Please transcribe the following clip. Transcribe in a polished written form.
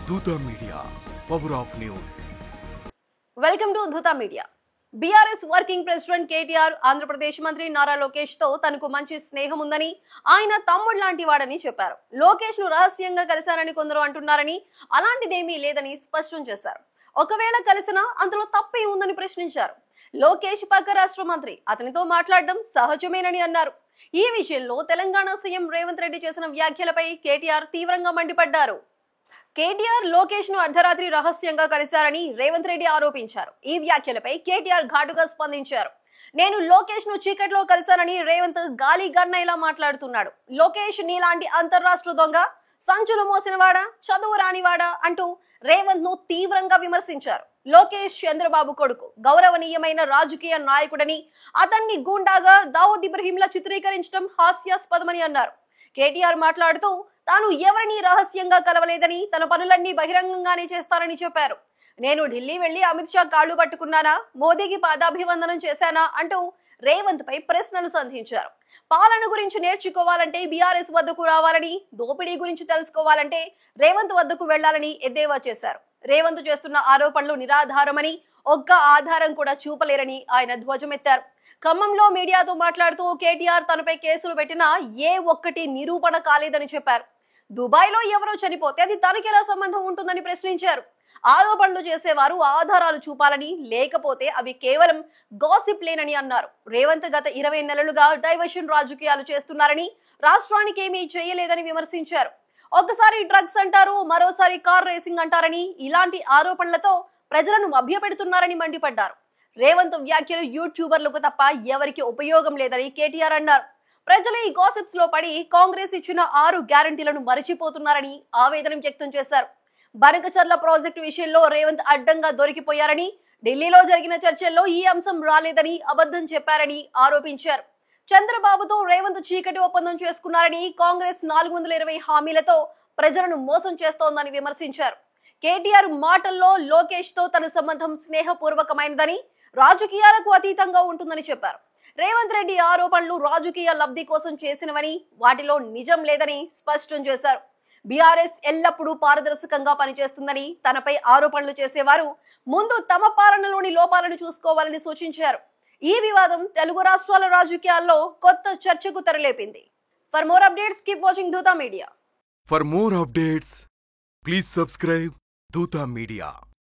Dootha media, power of news. Welcome to Dootha media. BRS working president KTR Andhra Pradesh మంత్రి నారా లోకేష్ తో తనకు మంచి స్నేహం ఉందని, ఆయన తమ్ముడు లాంటి వాడని చెప్పారు. లోకేష్ ను రహస్యంగా కలిశారని కొందరు అంటున్నారని, అలాంటిదేమీ లేదని స్పష్టం చేశారు. ఒకవేళ కలిసినా అందులో తప్పే ఉందని ప్రశ్నించారు. లోకేష్ పక్క రాష్ట్ర మంత్రి, అతనితో మాట్లాడడం సహజమేనని అన్నారు. ఈ విషయంలో తెలంగాణ సీఎం రేవంత్ రెడ్డి చేసిన వ్యాఖ్యలపై కేటీఆర్ తీవ్రంగా మండిపడ్డారు. కేటీఆర్ లోకేష్ ను అర్ధరాత్రి రహస్యంగా కలిశారని రేవంత్ రెడ్డి ఆరోపించారు. ఈ వ్యాఖ్యలపై కేటీఆర్ ఘాటుగా స్పందించారు. నేను లోకేష్ ను చీకట్లో కలిశానని రేవంత్ గాలి గన్నైలా మాట్లాడుతున్నాడు. లోకేష్ నీలాంటి అంతర్రాష్ట్ర దొంగ, సంచులు మోసినవాడా, చదువు రానివాడా అంటూ రేవంత్ ను తీవ్రంగా విమర్శించారు. లోకేష్ చంద్రబాబు కొడుకు, గౌరవనీయమైన రాజకీయ నాయకుడని, అతన్ని గూండాగా దావూద్ ఇబ్రహీంలా చిత్రీకరించడం హాస్యాస్పదమని అన్నారు. కేటీఆర్ మాట్లాడుతూ తాను ఎవరిని రహస్యంగా కలవలేదని, తన పనులన్నీ బహిరంగంగానే చేస్తారని చెప్పారు. నేను ఢిల్లీ వెళ్లి అమిత్ షా కాళ్లు పట్టుకున్నానా, మోదీకి పాదాభివందనం చేశానా అంటూ రేవంత్ పై ప్రశ్నలు సంధించారు. పాలన గురించి నేర్చుకోవాలంటే బీఆర్ఎస్ వద్దకు రావాలని, దోపిడీ గురించి తెలుసుకోవాలంటే రేవంత్ వద్దకు వెళ్లాలని ఎద్దేవా చేశారు. రేవంత్ చేస్తున్న ఆరోపణలు నిరాధారమని, ఒక్క ఆధారం కూడా చూపలేరని ఆయన ధ్వజమెత్తారు. ఖమ్మంలో మీడియాతో మాట్లాడుతూ కేటీఆర్ తనపై కేసులు పెట్టినా ఏ ఒక్కటి నిరూపణ కాలేదని చెప్పారు. దుబాయ్ లో ఎవరో చనిపోతే అది తనకెలా సంబంధం ఉంటుందని ప్రశ్నించారు. ఆరోపణలు చేసేవారు ఆధారాలు చూపాలని, లేకపోతే అవి కేవలం గాసిప్ లేనని అన్నారు. రేవంత్ గత 20 నెలలుగా డైవర్షన్ రాజకీయాలు చేస్తున్నారని, రాష్ట్రానికి ఏమీ చేయలేదని విమర్శించారు. ఒకసారి డ్రగ్స్ అంటారు, మరోసారి కార్ రేసింగ్ అంటారని, ఇలాంటి ఆరోపణలతో ప్రజలను మభ్యపెడుతున్నారని మండిపడ్డారు. రేవంత్ వ్యాఖ్యలు యూట్యూబర్లకు తప్ప ఎవరికి ఉపయోగం లేదని కేటీఆర్ అన్నారు. ప్రజలు ఈ గాసిప్స్ లో పడి కాంగ్రెస్ ఇచ్చిన 6 గ్యారంటీలను మరిచిపోతున్నారని ఆవేదన వ్యక్తం చేశారు. బనకచర్ల ప్రాజెక్టు విషయంలో రేవంత్ అడ్డంగా దొరికిపోయారని, ఢిల్లీలో జరిగిన చర్చల్లో ఈ అంశం రాలేదని అబద్ధం చెప్పారని ఆరోపించారు. చంద్రబాబుతో రేవంత్ చీకటి ఒప్పందం చేసుకున్నారని, కాంగ్రెస్ 420 హామీలతో ప్రజలను మోసం చేస్తోందని విమర్శించారు. కేటీఆర్ మాటల్లో లోకేష్ తో తన సంబంధం స్నేహపూర్వకమైనదని, రాజకీయాలకు అతీతంగా ఉంటుందని చెప్పారు. రేవంత్ రెడ్డి ఆరోపణలు రాజకీయ లబ్ధి కోసం చేసినవని, వాటిలో నిజం లేదని స్పష్టం చేశారు. బీఆర్ఎస్ ఎల్లప్పుడూ పారదర్శకంగా పనిచేస్తుందని, తనపై ఆరోపణలు చేసేవారు ముందు తమ పాలనలోని లోపాలను చూసుకోవాలని సూచించారు. ఈ వివాదం తెలుగు రాష్ట్రాల రాజకీయాల్లో కొత్త చర్చకు తెరలేపింది. For more updates keep watching Dootha Media. For more updates please subscribe Dootha media.